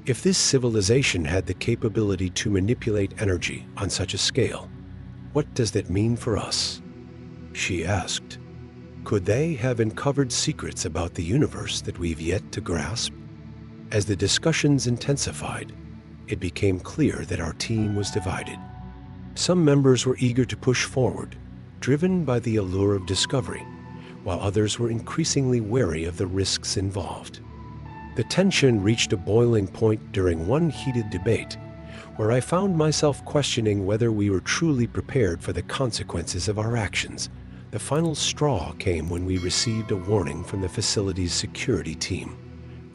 If this civilization had the capability to manipulate energy on such a scale, what does that mean for us? She asked. Could they have uncovered secrets about the universe that we've yet to grasp? As the discussions intensified, it became clear that our team was divided. Some members were eager to push forward, driven by the allure of discovery, while others were increasingly wary of the risks involved. The tension reached a boiling point during one heated debate, where I found myself questioning whether we were truly prepared for the consequences of our actions. The final straw came when we received a warning from the facility's security team,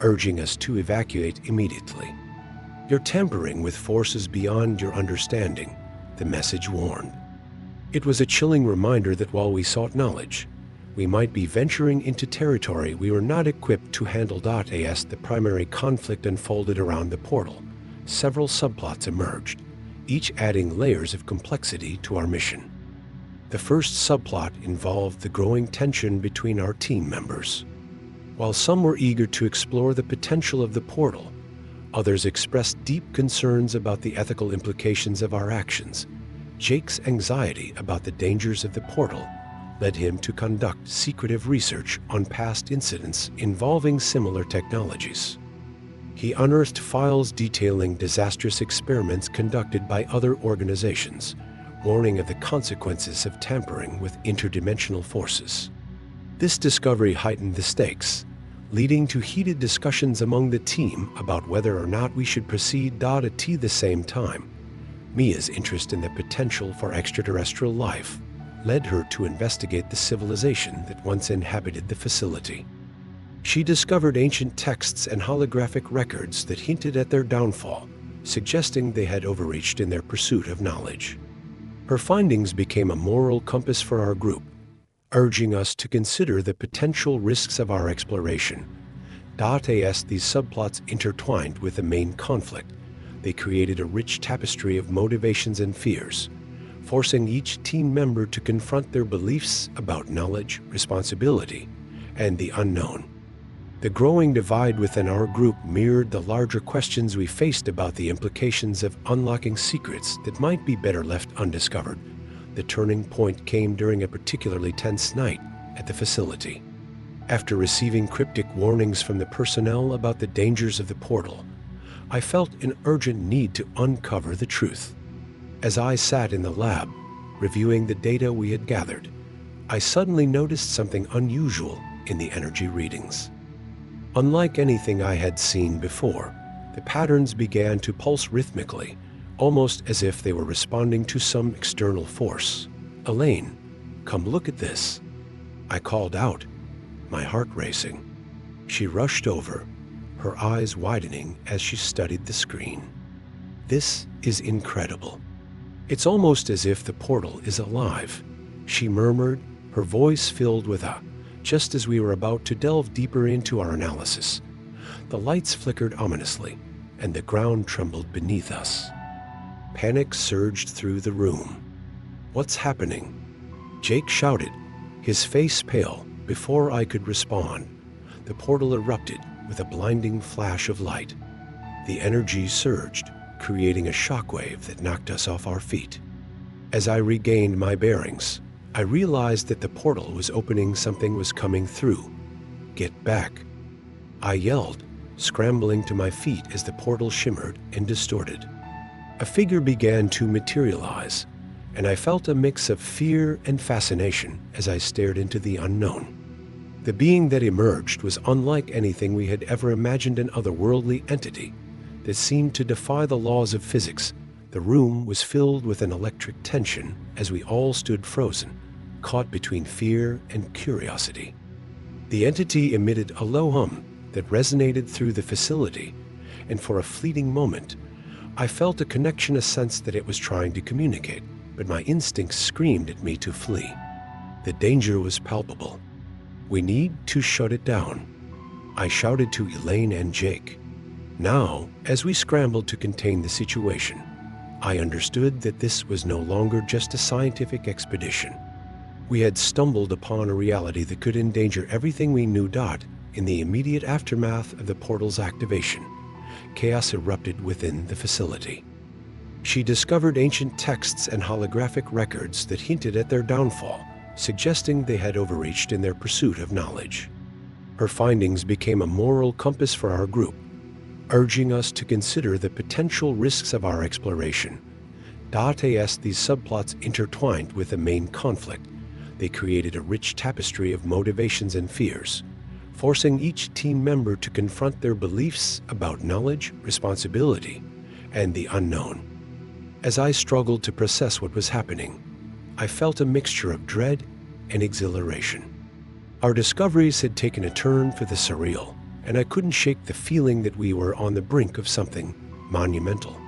urging us to evacuate immediately. You're tampering with forces beyond your understanding, the message warned. It was a chilling reminder that while we sought knowledge, we might be venturing into territory we were not equipped to handle. As the primary conflict unfolded around the portal, several subplots emerged, each adding layers of complexity to our mission. The first subplot involved the growing tension between our team members. While some were eager to explore the potential of the portal, others expressed deep concerns about the ethical implications of our actions. Jake's anxiety about the dangers of the portal led him to conduct secretive research on past incidents involving similar technologies. He unearthed files detailing disastrous experiments conducted by other organizations, warning of the consequences of tampering with interdimensional forces. This discovery heightened the stakes, leading to heated discussions among the team about whether or not we should proceed. At the same time, Mia's interest in the potential for extraterrestrial life led her to investigate the civilization that once inhabited the facility. She discovered ancient texts and holographic records that hinted at their downfall, suggesting they had overreached in their pursuit of knowledge. Her findings became a moral compass for our group, urging us to consider the potential risks of our exploration. As these subplots intertwined with the main conflict, they created a rich tapestry of motivations and fears, forcing each team member to confront their beliefs about knowledge, responsibility, and the unknown. The growing divide within our group mirrored the larger questions we faced about the implications of unlocking secrets that might be better left undiscovered. The turning point came during a particularly tense night at the facility. After receiving cryptic warnings from the personnel about the dangers of the portal, I felt an urgent need to uncover the truth. As I sat in the lab, reviewing the data we had gathered, I suddenly noticed something unusual in the energy readings. Unlike anything I had seen before, the patterns began to pulse rhythmically, almost as if they were responding to some external force. Elaine, come look at this. I called out, my heart racing. She rushed over, her eyes widening as she studied the screen. This is incredible. It's almost as if the portal is alive, she murmured, her voice filled with awe. Just as we were about to delve deeper into our analysis, the lights flickered ominously, and the ground trembled beneath us. Panic surged through the room. What's happening? Jake shouted, his face pale. Before I could respond, the portal erupted with a blinding flash of light. The energy surged, creating a shockwave that knocked us off our feet. As I regained my bearings, I realized that the portal was opening. Something was coming through. Get back, I yelled, scrambling to my feet as the portal shimmered and distorted. A figure began to materialize, and I felt a mix of fear and fascination as I stared into the unknown. The being that emerged was unlike anything we had ever imagined, an otherworldly entity that seemed to defy the laws of physics. The room was filled with an electric tension as we all stood frozen, caught between fear and curiosity. The entity emitted a low hum that resonated through the facility, and for a fleeting moment, I felt a connection, a sense that it was trying to communicate, but my instincts screamed at me to flee. The danger was palpable. We need to shut it down, I shouted to Elaine and Jake. Now, as we scrambled to contain the situation, I understood that this was no longer just a scientific expedition. We had stumbled upon a reality that could endanger everything we knew. In the immediate aftermath of the portal's activation, chaos erupted within the facility. She discovered ancient texts and holographic records that hinted at their downfall, suggesting they had overreached in their pursuit of knowledge. Her findings became a moral compass for our group, urging us to consider the potential risks of our exploration. As these subplots intertwined with the main conflict, they created a rich tapestry of motivations and fears, forcing each team member to confront their beliefs about knowledge, responsibility, and the unknown. As I struggled to process what was happening, I felt a mixture of dread and exhilaration. Our discoveries had taken a turn for the surreal, and I couldn't shake the feeling that we were on the brink of something monumental.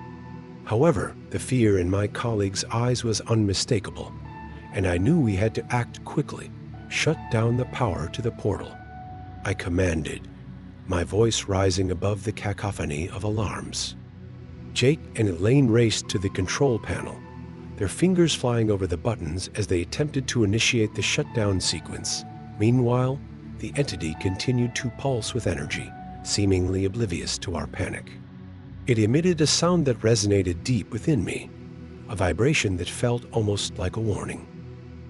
However, the fear in my colleagues' eyes was unmistakable, and I knew we had to act quickly, shut down the power to the portal. I commanded, my voice rising above the cacophony of alarms. Jake and Elaine raced to the control panel, their fingers flying over the buttons as they attempted to initiate the shutdown sequence. Meanwhile, the entity continued to pulse with energy, seemingly oblivious to our panic. It emitted a sound that resonated deep within me, a vibration that felt almost like a warning.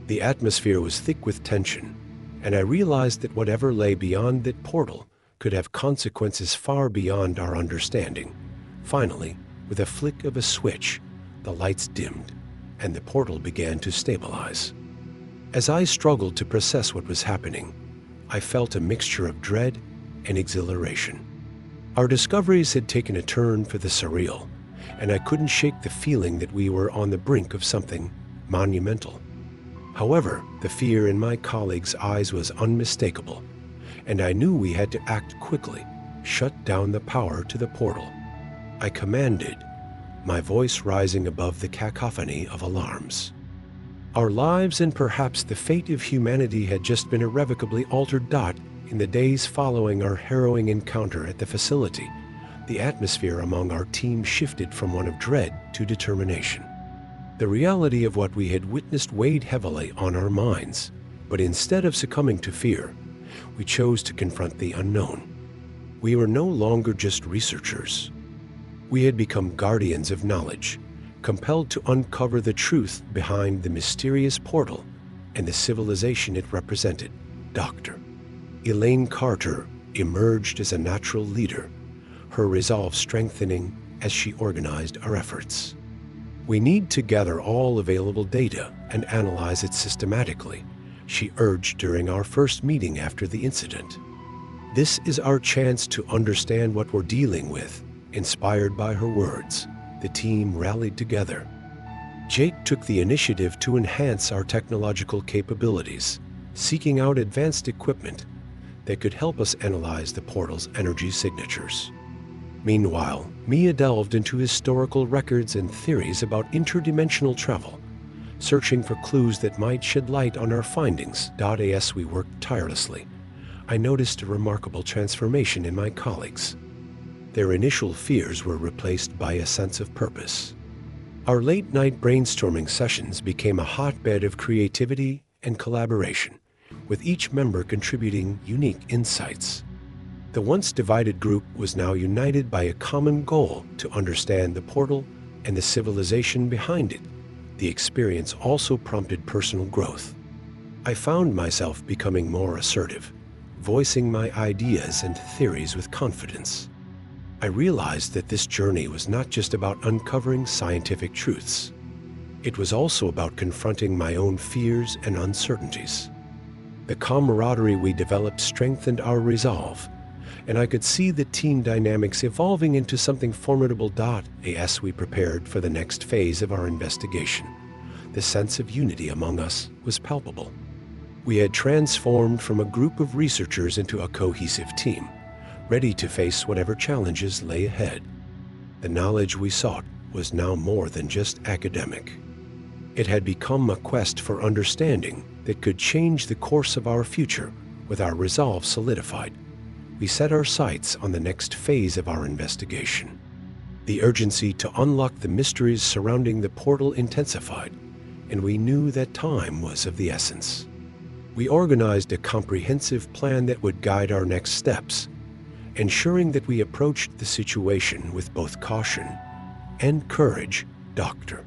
The atmosphere was thick with tension, and I realized that whatever lay beyond that portal could have consequences far beyond our understanding. Finally, with a flick of a switch, the lights dimmed, and the portal began to stabilize. As I struggled to process what was happening, I felt a mixture of dread and exhilaration. Our discoveries had taken a turn for the surreal, and I couldn't shake the feeling that we were on the brink of something monumental. However, the fear in my colleagues' eyes was unmistakable, and I knew we had to act quickly, shut down the power to the portal. I commanded, my voice rising above the cacophony of alarms. Our lives and perhaps the fate of humanity had just been irrevocably altered. In the days following our harrowing encounter at the facility, the atmosphere among our team shifted from one of dread to determination. The reality of what we had witnessed weighed heavily on our minds, but instead of succumbing to fear, we chose to confront the unknown. We were no longer just researchers. We had become guardians of knowledge, compelled to uncover the truth behind the mysterious portal and the civilization it represented. Dr. Elaine Carter emerged as a natural leader, her resolve strengthening as she organized our efforts. We need to gather all available data and analyze it systematically, she urged during our first meeting after the incident. This is our chance to understand what we're dealing with. Inspired by her words, the team rallied together. Jake took the initiative to enhance our technological capabilities, seeking out advanced equipment that could help us analyze the portal's energy signatures. Meanwhile, Mia delved into historical records and theories about interdimensional travel, searching for clues that might shed light on our findings. As we worked tirelessly, I noticed a remarkable transformation in my colleagues. Their initial fears were replaced by a sense of purpose. Our late-night brainstorming sessions became a hotbed of creativity and collaboration, with each member contributing unique insights. The once divided group was now united by a common goal to understand the portal and the civilization behind it. The experience also prompted personal growth. I found myself becoming more assertive, voicing my ideas and theories with confidence. I realized that this journey was not just about uncovering scientific truths. It was also about confronting my own fears and uncertainties. The camaraderie we developed strengthened our resolve, and I could see the team dynamics evolving into something formidable. As we prepared for the next phase of our investigation, the sense of unity among us was palpable. We had transformed from a group of researchers into a cohesive team, ready to face whatever challenges lay ahead. The knowledge we sought was now more than just academic. It had become a quest for understanding that could change the course of our future. With our resolve solidified, we set our sights on the next phase of our investigation. The urgency to unlock the mysteries surrounding the portal intensified, and we knew that time was of the essence. We organized a comprehensive plan that would guide our next steps, ensuring that we approached the situation with both caution and courage. Dr.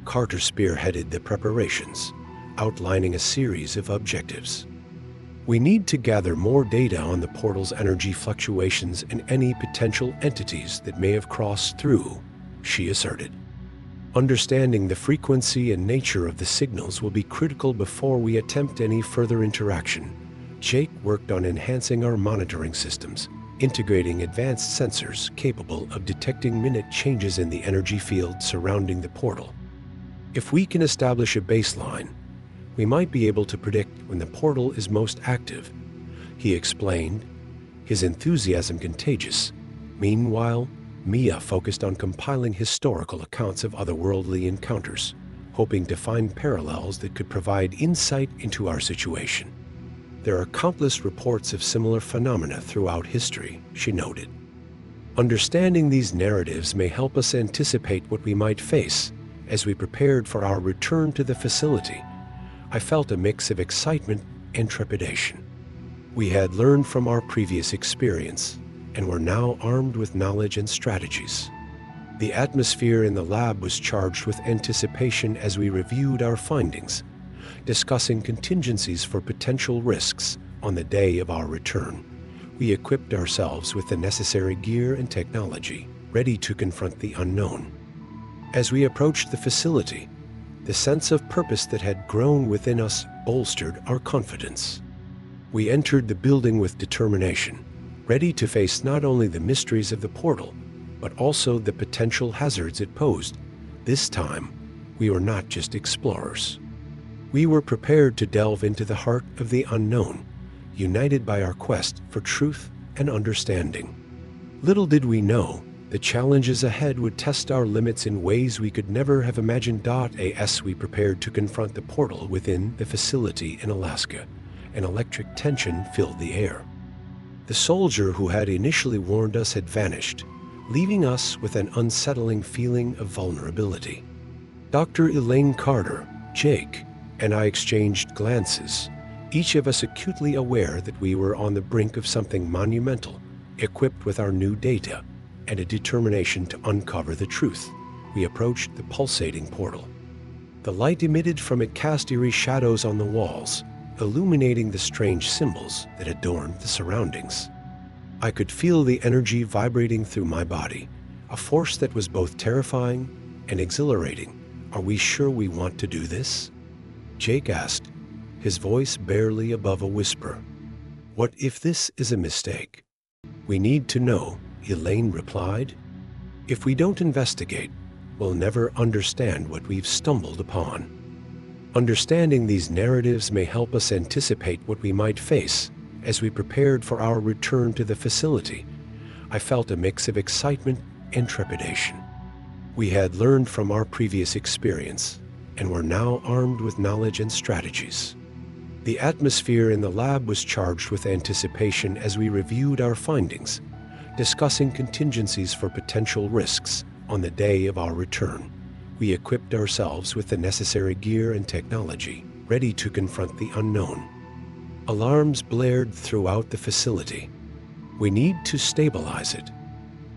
Carter spearheaded the preparations, outlining a series of objectives. We need to gather more data on the portal's energy fluctuations and any potential entities that may have crossed through, she asserted. Understanding the frequency and nature of the signals will be critical before we attempt any further interaction. Jake worked on enhancing our monitoring systems, integrating advanced sensors capable of detecting minute changes in the energy field surrounding the portal. If we can establish a baseline, we might be able to predict when the portal is most active, he explained, his enthusiasm contagious. Meanwhile, Mia focused on compiling historical accounts of otherworldly encounters, hoping to find parallels that could provide insight into our situation. There are countless reports of similar phenomena throughout history, she noted. Understanding these narratives may help us anticipate what we might face as we prepared for our return to the facility. I felt a mix of excitement and trepidation. We had learned from our previous experience and were now armed with knowledge and strategies. The atmosphere in the lab was charged with anticipation as we reviewed our findings, discussing contingencies for potential risks on the day of our return. We equipped ourselves with the necessary gear and technology, ready to confront the unknown. As we approached the facility, the sense of purpose that had grown within us bolstered our confidence. We entered the building with determination, ready to face not only the mysteries of the portal, but also the potential hazards it posed. This time, we were not just explorers. We were prepared to delve into the heart of the unknown, united by our quest for truth and understanding. Little did we know, the challenges ahead would test our limits in ways we could never have imagined. As we prepared to confront the portal within the facility in Alaska, an electric tension filled the air. The soldier who had initially warned us had vanished, leaving us with an unsettling feeling of vulnerability. Dr. Elaine Carter, Jake, and I exchanged glances, each of us acutely aware that we were on the brink of something monumental. Equipped with our new data and a determination to uncover the truth, we approached the pulsating portal. The light emitted from it cast eerie shadows on the walls, illuminating the strange symbols that adorned the surroundings. I could feel the energy vibrating through my body, a force that was both terrifying and exhilarating. Are we sure we want to do this? Jake asked, his voice barely above a whisper. What if this is a mistake? We need to know, Elaine replied. If we don't investigate, we'll never understand what we've stumbled upon. Understanding these narratives may help us anticipate what we might face as we prepared for our return to the facility. I felt a mix of excitement and trepidation. We had learned from our previous experience and were now armed with knowledge and strategies. The atmosphere in the lab was charged with anticipation as we reviewed our findings, discussing contingencies for potential risks on the day of our return. We equipped ourselves with the necessary gear and technology, ready to confront the unknown. Alarms blared throughout the facility. We need to stabilize it,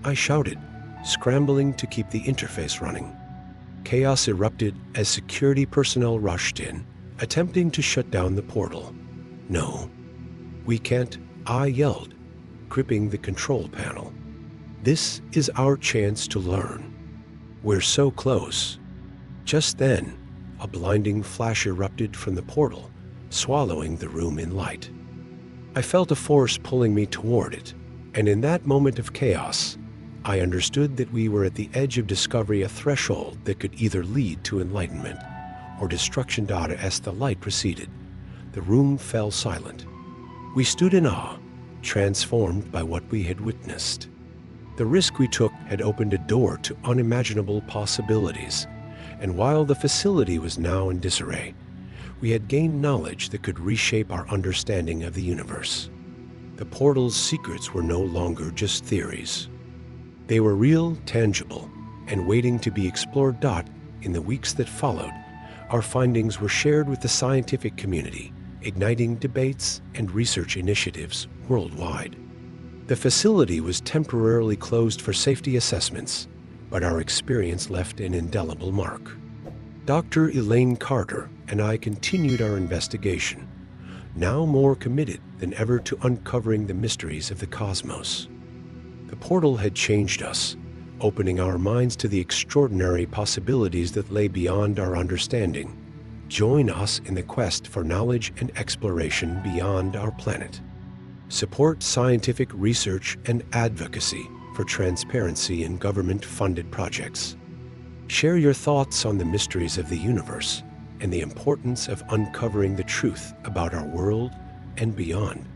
I shouted, scrambling to keep the interface running. Chaos erupted as security personnel rushed in, attempting to shut down the portal. No, we can't, I yelled, gripping the control panel. This is our chance to learn. We're so close. Just then, a blinding flash erupted from the portal, swallowing the room in light. I felt a force pulling me toward it, and in that moment of chaos, I understood that we were at the edge of discovery, a threshold that could either lead to enlightenment or destruction. As the light proceeded, the room fell silent. We stood in awe, transformed by what we had witnessed. The risk we took had opened a door to unimaginable possibilities, and while the facility was now in disarray, we had gained knowledge that could reshape our understanding of the universe. The portal's secrets were no longer just theories. They were real, tangible, and waiting to be explored. In the weeks that followed, our findings were shared with the scientific community, igniting debates and research initiatives worldwide. The facility was temporarily closed for safety assessments, but our experience left an indelible mark. Dr. Elaine Carter and I continued our investigation, now more committed than ever to uncovering the mysteries of the cosmos. The portal had changed us, opening our minds to the extraordinary possibilities that lay beyond our understanding. Join us in the quest for knowledge and exploration beyond our planet. Support scientific research and advocacy for transparency in government-funded projects. Share your thoughts on the mysteries of the universe and the importance of uncovering the truth about our world and beyond.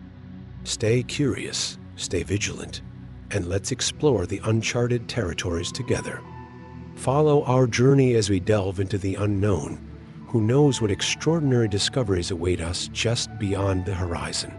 Stay curious, stay vigilant, and let's explore the uncharted territories together. Follow our journey as we delve into the unknown. Who knows what extraordinary discoveries await us just beyond the horizon?